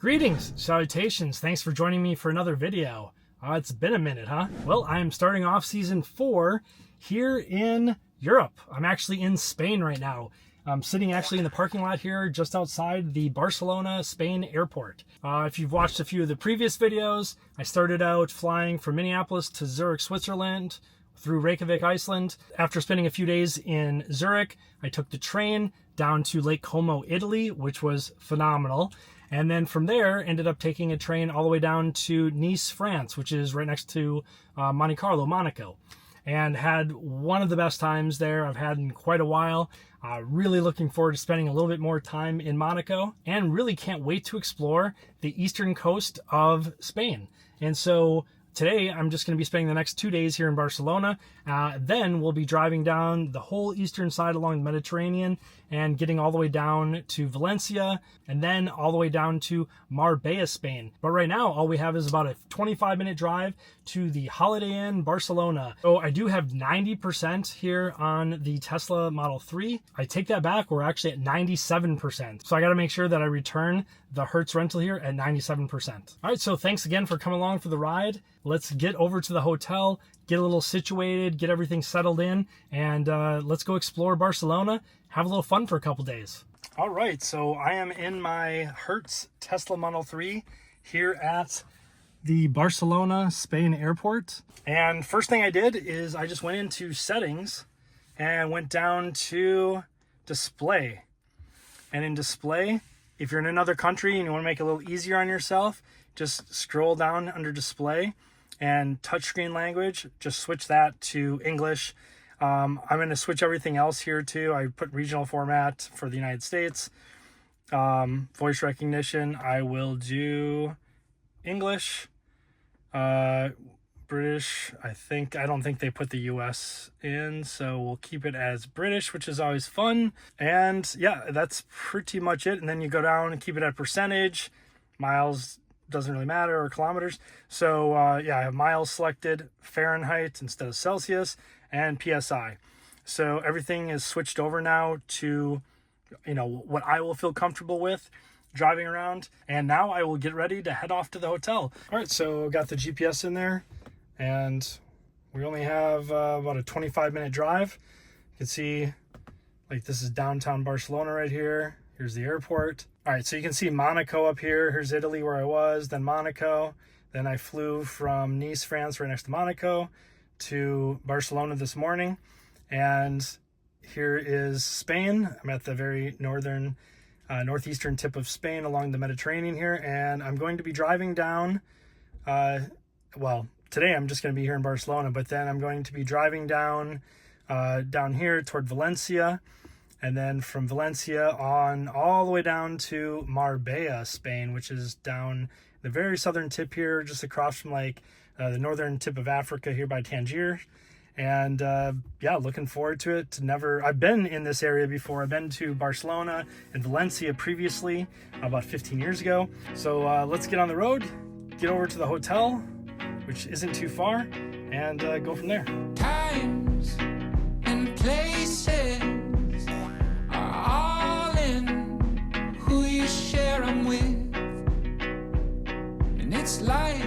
Greetings, salutations, thanks for joining me for another video. It's been a minute, huh? Well, I'm starting off season 4 here in Europe. I'm actually in Spain right now. I'm sitting actually in the parking lot here just outside the Barcelona, Spain airport. If you've watched a few of the previous videos, I started out flying from Minneapolis to Zurich, Switzerland, through Reykjavik, Iceland. After spending a few days in Zurich, I took the train down to Lake Como, Italy, which was phenomenal. And then from there, ended up taking a train all the way down to Nice, France, which is right next to Monte Carlo, Monaco. And had one of the best times there I've had in quite a while. Really looking forward to spending a little bit more time in Monaco, and really can't wait to explore the eastern coast of Spain. And so today, I'm just going to be spending the next 2 days here in Barcelona. Then we'll be driving down the whole eastern side along the Mediterranean and getting all the way down to Valencia and then all the way down to Marbella, Spain. But right now, all we have is about a 25-minute drive to the Holiday Inn Barcelona. So I do have 90% here on the Tesla Model 3. I take that back. We're actually at 97%. So I got to make sure that I return the Hertz rental here at 97%. All right, so thanks again for coming along for the ride. Let's get over to the hotel, get a little situated, get everything settled in, and let's go explore Barcelona, have a little fun for a couple days. All right, so I am in my Hertz Tesla Model 3 here at the Barcelona, Spain airport. And first thing I did is I just went into settings and went down to display. And in display, if you're in another country and you want to make it a little easier on yourself, just scroll down under display and touchscreen language, just switch that to English. I'm going to switch everything else here too. I put regional format for the United States. Voice recognition, I will do English. British, I don't think they put the US in, so we'll keep it as British, which is always fun. And yeah, that's pretty much it. And then you go down and keep it at percentage. Miles doesn't really matter, or kilometers. So yeah, I have miles selected, Fahrenheit instead of Celsius, and PSI. So everything is switched over now to, what I will feel comfortable with driving around. And now I will get ready to head off to the hotel. All right, so got the GPS in there, and we only have about a 25-minute drive. You can see, like, this is downtown Barcelona right here. Here's the airport. All right, so you can see Monaco up here. Here's Italy where I was, then Monaco. Then I flew from Nice, France, right next to Monaco, to Barcelona this morning. And here is Spain. I'm at the very northeastern tip of Spain along the Mediterranean here. And I'm going to be driving down, today I'm just going to be here in Barcelona, but then I'm going to be driving down here toward Valencia. And then from Valencia on all the way down to Marbella, Spain, which is down the very southern tip here, just across from the northern tip of Africa here by Tangier. And yeah, looking forward to it. I've been in this area before. I've been to Barcelona and Valencia previously, about 15 years ago. So let's get on the road, get over to the hotel, which isn't too far, and go from there. Times and places are all in who you share them with, and it's life,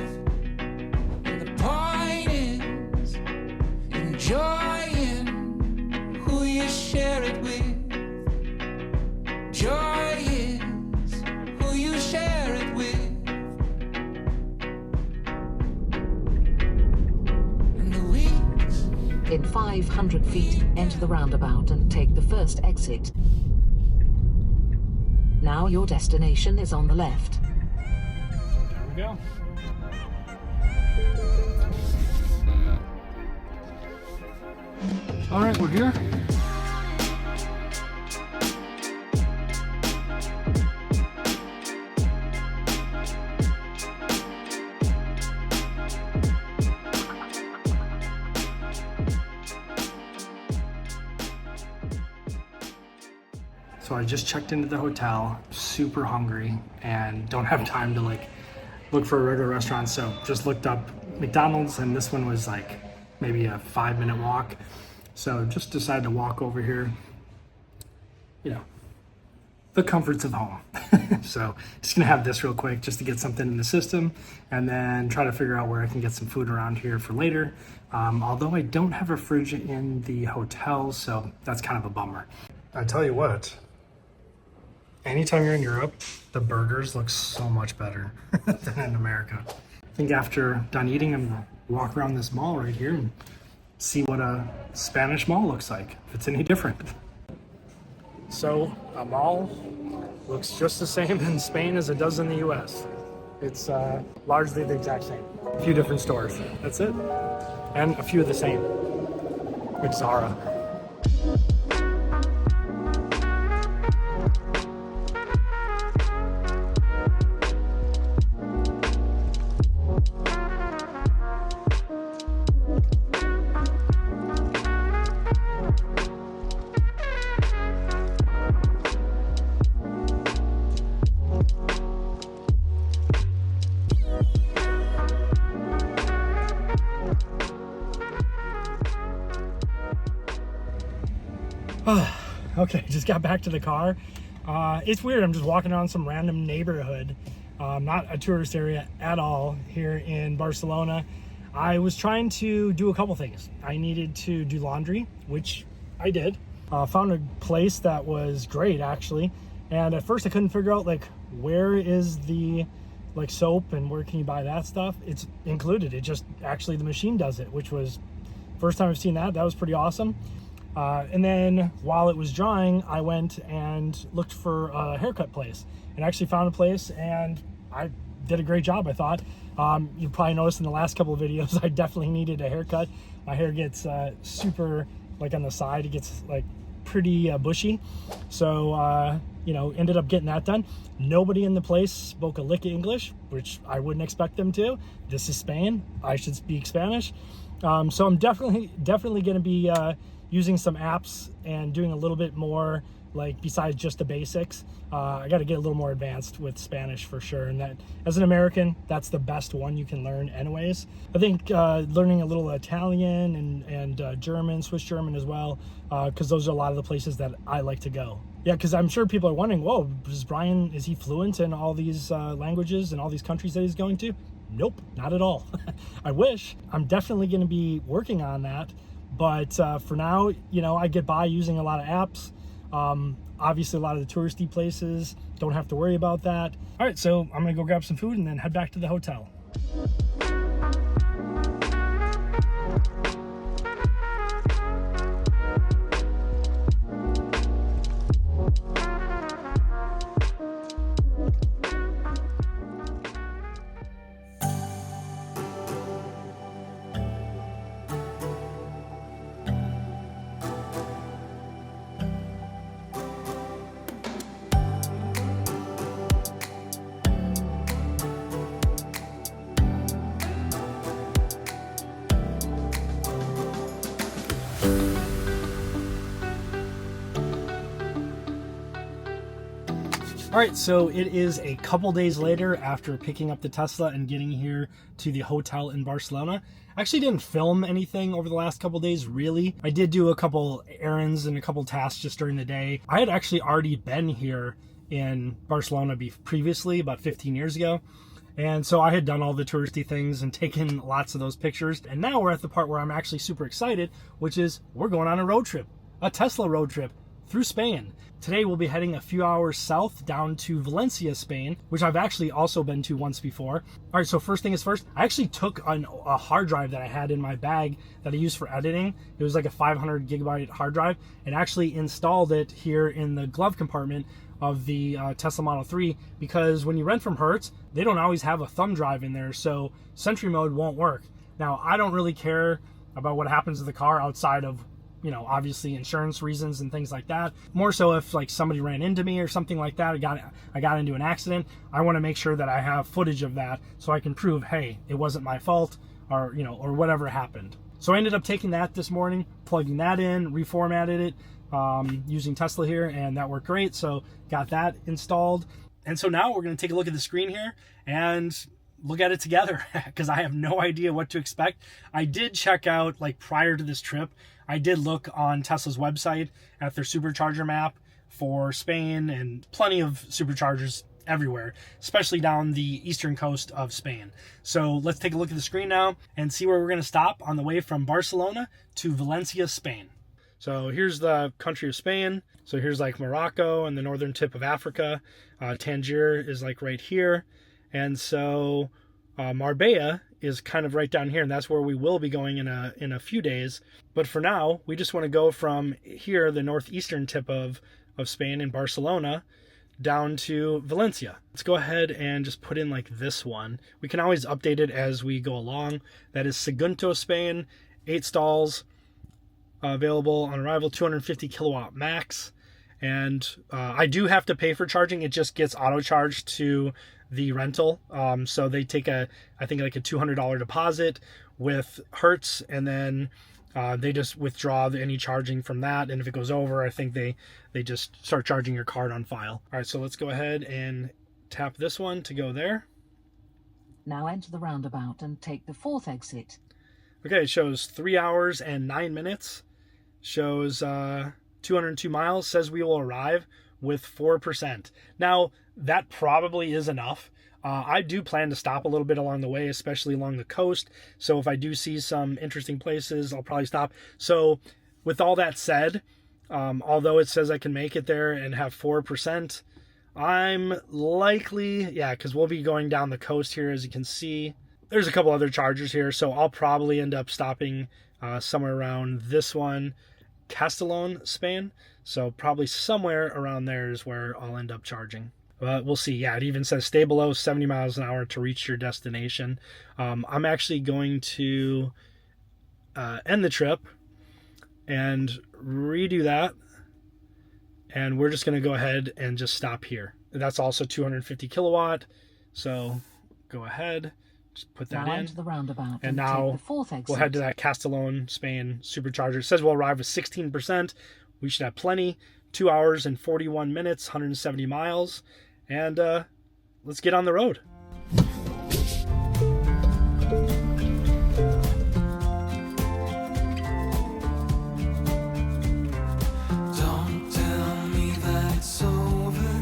and the point is enjoying who you share it with. Joy is who you share it with. And the weeks in 500 feet, enter the roundabout and take the first exit. Now your destination is on the left. There we go. All right, we're here. So I just checked into the hotel, super hungry, and don't have time to look for a regular restaurant. So just looked up McDonald's, and this one was maybe a 5-minute walk. So just decided to walk over here, the comforts of home. So just gonna have this real quick just to get something in the system, and then try to figure out where I can get some food around here for later. Although I don't have a fridge in the hotel, so that's kind of a bummer. I tell you what, anytime you're in Europe, the burgers look so much better than in America. I think after done eating, I'm gonna walk around this mall right here and see what a Spanish mall looks like, if it's any different. So a mall looks just the same in Spain as it does in the US. It's largely the exact same. A few different stores, that's it. And a few of the same, which Zara. Okay, just got back to the car. It's weird, I'm just walking around some random neighborhood, not a tourist area at all here in Barcelona. I was trying to do a couple things. I needed to do laundry, which I did. Found a place that was great actually, and at first I couldn't figure out like where is the soap and where can you buy that stuff. It's included, it just actually the machine does it, which was first time I've seen that. That was pretty awesome. And then while it was drying, I went and looked for a haircut place and actually found a place, and I did a great job, I thought. You probably noticed in the last couple of videos, I definitely needed a haircut. My hair gets super, like on the side, it gets like pretty bushy. So, you know, ended up getting that done. Nobody in the place spoke a lick of English, which I wouldn't expect them to. This is Spain, I should speak Spanish. So I'm definitely going to be using some apps and doing a little bit more, like besides just the basics. I got to get a little more advanced with Spanish for sure, and that as an American, that's the best one you can learn anyways. I think learning a little Italian and German, Swiss German as well, because those are a lot of the places that I like to go. Yeah, because I'm sure people are wondering, whoa, is he fluent in all these languages and all these countries that he's going to? Nope, not at all. I wish. I'm definitely going to be working on that. But for now, you know, I get by using a lot of apps. Obviously, a lot of the touristy places, don't have to worry about that. All right, so I'm gonna go grab some food and then head back to the hotel. All right, so it is a couple days later after picking up the Tesla and getting here to the hotel in Barcelona. I actually didn't film anything over the last couple days, really. I did do a couple errands and a couple tasks just during the day. I had actually already been here in Barcelona previously, about 15 years ago. And so I had done all the touristy things and taken lots of those pictures. And now we're at the part where I'm actually super excited, which is we're going on a road trip, a Tesla road trip through Spain. Today we'll be heading a few hours south down to Valencia, Spain, which I've actually also been to once before. All right, so first thing is first, I actually took a hard drive that I had in my bag that I used for editing. It was like a 500 gigabyte hard drive, and actually installed it here in the glove compartment of the Tesla Model 3, because when you rent from Hertz, they don't always have a thumb drive in there, so Sentry mode won't work. Now, I don't really care about what happens to the car outside of, you know, obviously insurance reasons and things like that. More so if like somebody ran into me or something like that, I got into an accident, I want to make sure that I have footage of that so I can prove, hey, it wasn't my fault, or, you know, or whatever happened. So I ended up taking that this morning, plugging that in, reformatted it using Tesla here, and that worked great. So got that installed. And so now we're going to take a look at the screen here and look at it together, because I have no idea what to expect. I did check out, like prior to this trip, I did look on Tesla's website at their supercharger map for Spain, and plenty of superchargers everywhere, especially down the eastern coast of Spain. So let's take a look at the screen now and see where we're going to stop on the way from Barcelona to Valencia, Spain. So here's the country of Spain. So here's like Morocco and the northern tip of Africa. Tangier is like right here. And so Marbella is kind of right down here, and that's where we will be going in a few days. But for now, we just want to go from here, the northeastern tip of Spain in Barcelona, down to Valencia. Let's go ahead and just put in like this one. We can always update it as we go along. That is Sagunto, Spain, 8 stalls, available on arrival, 250 kilowatt max. And I do have to pay for charging. It just gets auto charged to the rental. So they take I think like a $200 deposit with Hertz, and then they just withdraw any charging from that. And if it goes over, I think they just start charging your card on file. All right, so let's go ahead and tap this one to go there. Now enter the roundabout and take the 4th exit. Okay, it shows 3 hours and 9 minutes. Shows 202 miles. Says we will arrive with 4%. Now, that probably is enough. I do plan to stop a little bit along the way, especially along the coast. So if I do see some interesting places, I'll probably stop. So with all that said, although it says I can make it there and have 4%, I'm likely, yeah, because we'll be going down the coast here, as you can see. There's a couple other chargers here, so I'll probably end up stopping somewhere around this one, Castellón, Spain. So probably somewhere around there is where I'll end up charging. But we'll see. Yeah, it even says stay below 70 miles an hour to reach your destination. I'm actually going to end the trip and redo that. And we're just going to go ahead and just stop here. That's also 250 kilowatt. So go ahead, just put that now in. Enter the roundabout and take now the 4th exit. we'll head to that Castellón, Spain supercharger. It says we'll arrive with 16%. We should have plenty. 2 hours and 41 minutes, 170 miles. And let's get on the road. Don't tell me that it's over.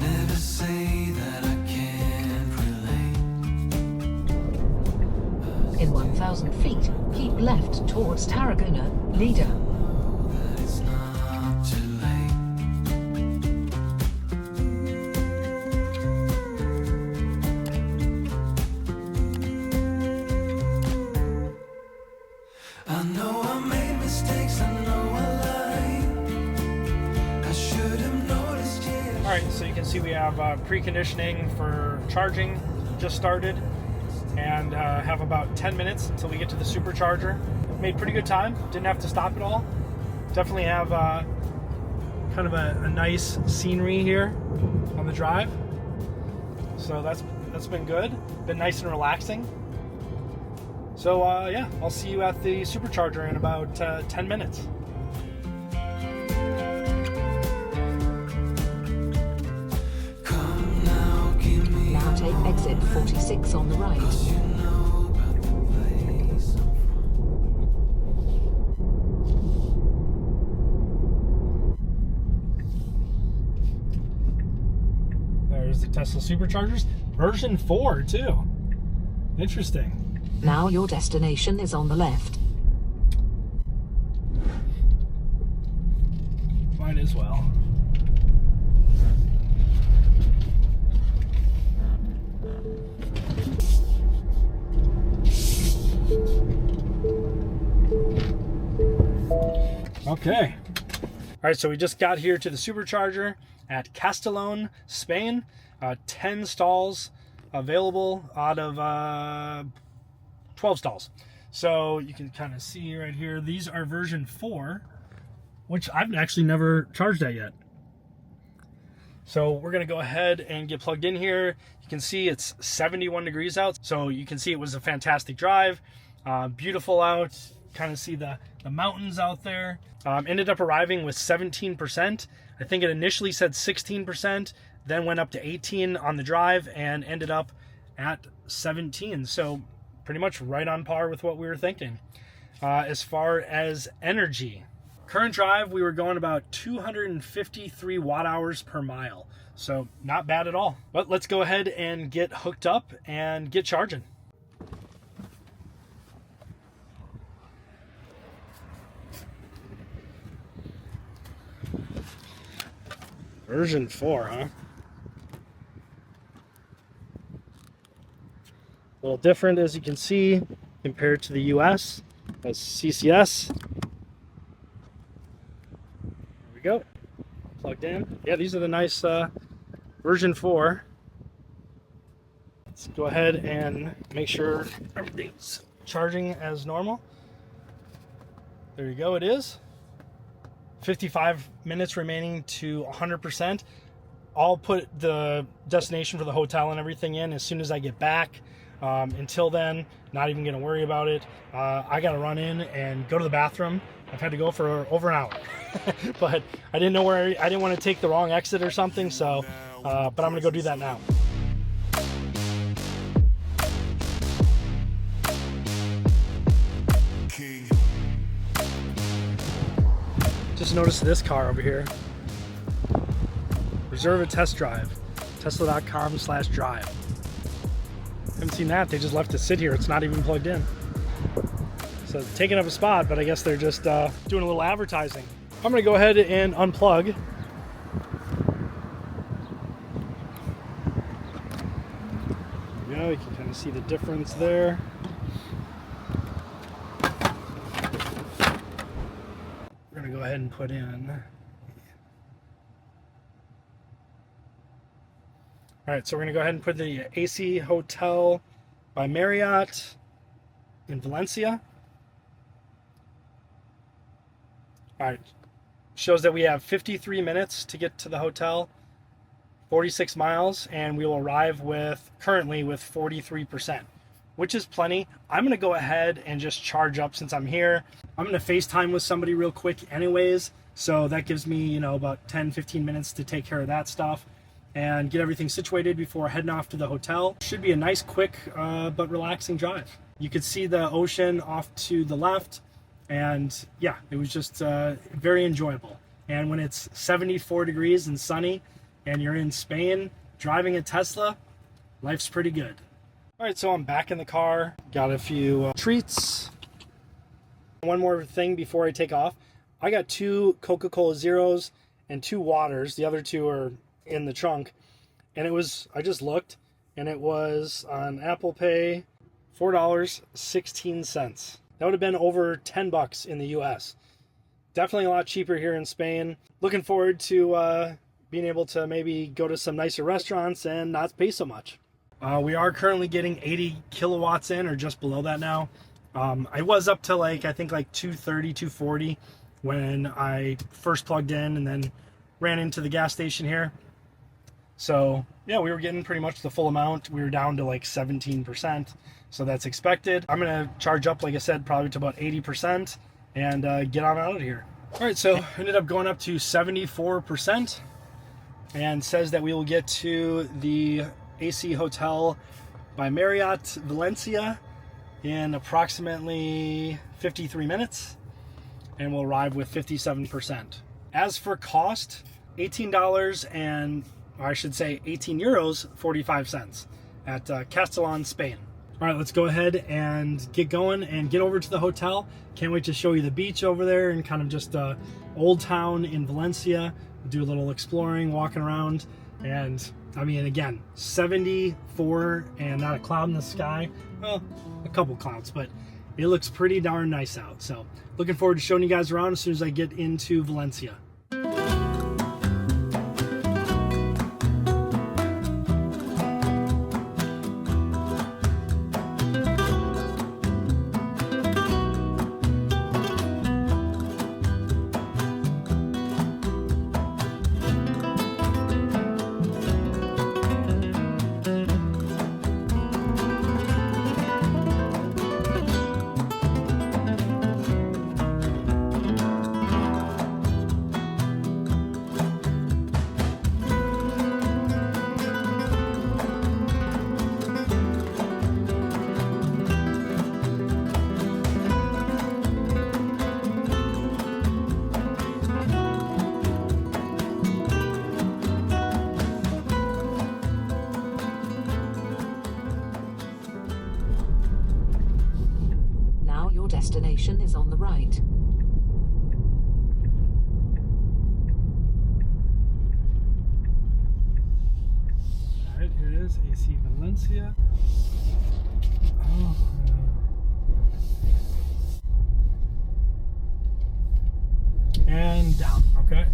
Never say that I can't relate. In 1,000 feet, keep left towards Tarragona, Lleida. It's not too late. I know I made mistakes, I know I lied. I should have noticed, yeah. All right, so you can see we have preconditioning for charging just started, and have about 10 minutes until we get to the supercharger. Made pretty good time, didn't have to stop at all. Definitely have kind of a nice scenery here on the drive. So that's been good, been nice and relaxing. So yeah, I'll see you at the supercharger in about 10 minutes. Come now, give me Now take exit 46 on the right. you know about the place I'm from. There's the Tesla superchargers, version 4 too. Interesting. Now your destination is on the left. Might as well. Okay. All right, so we just got here to the supercharger at Castellón, Spain. 10 stalls available out of 12 stalls. So you can kind of see right here, these are version 4, which I've actually never charged at yet. So we're gonna go ahead and get plugged in here. You can see it's 71 degrees out. So you can see it was a fantastic drive. Beautiful out, kind of see the mountains out there. Ended up arriving with 17%. I think it initially said 16%, then went up to 18 on the drive and ended up at 17. So pretty much right on par with what we were thinking. As far as energy, Current drive, we were going about 253 watt hours per mile. So not bad at all. But let's go ahead and get hooked up and get charging. Version 4, huh? A little different, as you can see, compared to the US. That's CCS. There we go. Plugged in. Yeah, these are the nice version 4. Let's go ahead and make sure everything's charging as normal. There you go, it is. 55 minutes remaining to 100%. I'll put the destination for the hotel and everything in as soon as I get back. Until then, not even going to worry about it. I got to run in and go to the bathroom. I've had to go for over an hour, but I didn't know where. I didn't want to take the wrong exit or something. So, but I'm going to go do that now. Just noticed this car over here. Reserve a test drive. Tesla.com/drive. Haven't seen that. They just left it sit here. It's not even plugged in. So it's taking up a spot, but I guess they're just doing a little advertising. I'm going to go ahead and unplug. There you go. You can kind of see the difference there. We're going to go ahead and put in. All right, so we're going to go ahead and put the AC Hotel by Marriott in Valencia. All right, shows that we have 53 minutes to get to the hotel, 46 miles, and we will arrive currently with 43%, which is plenty. I'm going to go ahead and just charge up since I'm here. I'm going to FaceTime with somebody real quick anyways, so that gives me, about 10-15 minutes to take care of that stuff and get everything situated before heading off to the hotel. Should be a nice, quick, but relaxing drive. You could see the ocean off to the left, and yeah, it was just very enjoyable. And when it's 74 degrees and sunny, and you're in Spain driving a Tesla, life's pretty good. All right, so I'm back in the car. Got a few treats. One more thing before I take off. I got 2 Coca-Cola Zeros and 2 waters. The other 2 are in the trunk, and I just looked, and it was on Apple Pay $4.16. That would have been over $10 in the US. Definitely a lot cheaper here in Spain. Looking forward to being able to maybe go to some nicer restaurants and not pay so much. We are currently getting 80 kilowatts in, or just below that now. I was up to I think 230, 240 when I first plugged in and then ran into the gas station here. So yeah, we were getting pretty much the full amount. We were down to 17%, so that's expected. I'm gonna charge up, like I said, probably to about 80% and get on out of here. All right, so ended up going up to 74% and says that we will get to the AC Hotel by Marriott Valencia in approximately 53 minutes, and we'll arrive with 57%. As for cost, $18 and, or I should say 18 euros 45 cents at Castellón, Spain. All right, let's go ahead and get going and get over to the hotel. Can't wait to show you the beach over there and kind of just Old Town in Valencia. Do a little exploring, walking around, and I mean, again, 74 and not a cloud in the sky. Well, a couple clouds, but it looks pretty darn nice out. So looking forward to showing you guys around as soon as I get into Valencia. destination is on the right. All right, here it is, AC Valencia. Oh, and down, okay.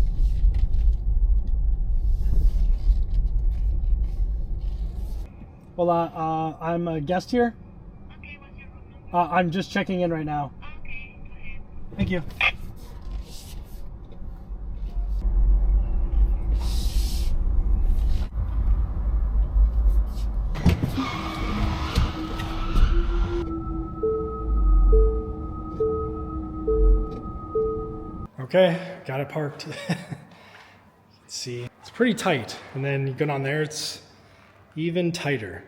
Well, I'm a guest here. Okay, what's your room number? I'm just checking in right now. Okay, go ahead. Thank you. Okay, got it parked. Let's see, it's pretty tight, and then you go down there, it's even tighter.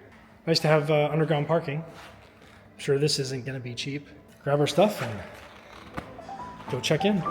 Nice to have underground parking. I'm sure this isn't gonna be cheap. Grab our stuff and go check in.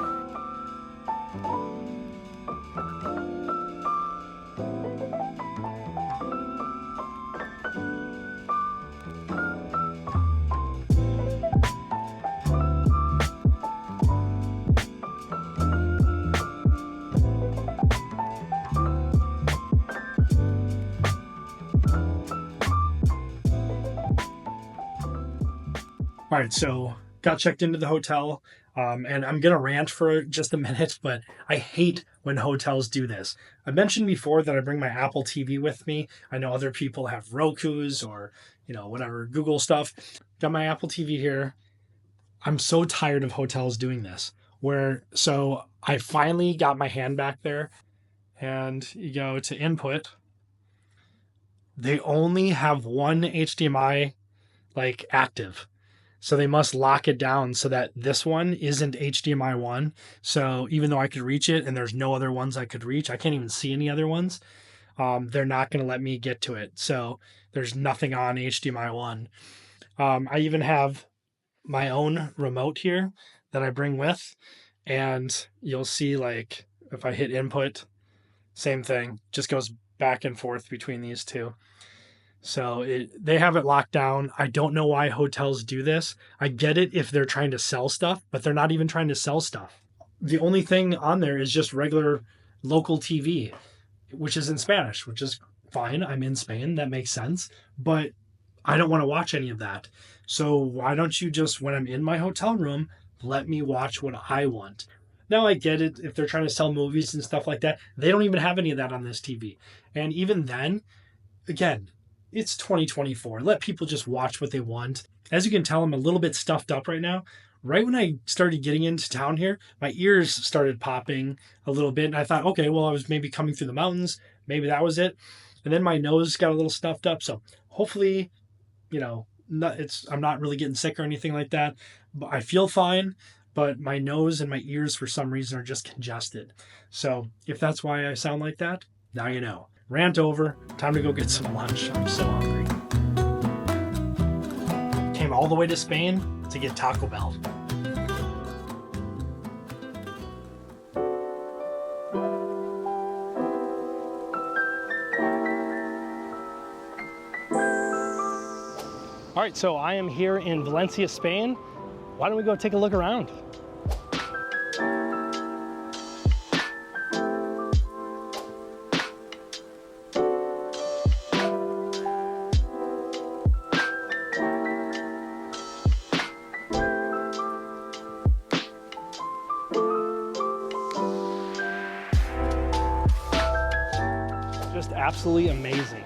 All right, so got checked into the hotel, and I'm gonna rant for just a minute, but I hate when hotels do this. I mentioned before that I bring my Apple TV with me. I know other people have Roku's or, whatever, Google stuff. Got my Apple TV here. I'm so tired of hotels doing this, so I finally got my hand back there, and you go to input. They only have one HDMI, active. So they must lock it down so that this one isn't HDMI 1. So even though I could reach it and there's no other ones I could reach, I can't even see any other ones. They're not going to let me get to it. So there's nothing on HDMI 1. I even have my own remote here that I bring with. And you'll see, if I hit input, same thing, just goes back and forth between these two. So they have it locked down. I don't know why hotels do this. I get it if they're trying to sell stuff, but they're not even trying to sell stuff. The only thing on there is just regular local TV, which is in Spanish, which is fine. I'm in Spain. That makes sense. But I don't want to watch any of that. So why don't you just, when I'm in my hotel room, let me watch what I want? Now I get it if they're trying to sell movies and stuff like that. They don't even have any of that on this TV. And even then, again, it's 2024. Let people just watch what they want. As you can tell, I'm a little bit stuffed up right now. Right when I started getting into town here, my ears started popping a little bit. And I thought, okay, well, I was maybe coming through the mountains. Maybe that was it. And then my nose got a little stuffed up. So hopefully, I'm not really getting sick or anything like that. But I feel fine. But my nose and my ears, for some reason, are just congested. So if that's why I sound like that, now you know. Rant over. Time to go get some lunch. I'm so hungry. Came all the way to Spain to get Taco Bell. All right, so I am here in Valencia, Spain. Why don't we go take a look around? Just absolutely amazing.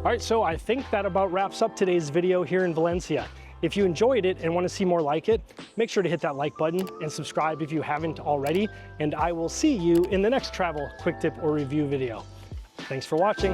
All right, so I think that about wraps up today's video here in Valencia. If you enjoyed it and want to see more like it, make sure to hit that like button and subscribe if you haven't already, and I will see you in the next travel quick tip or review video. Thanks for watching.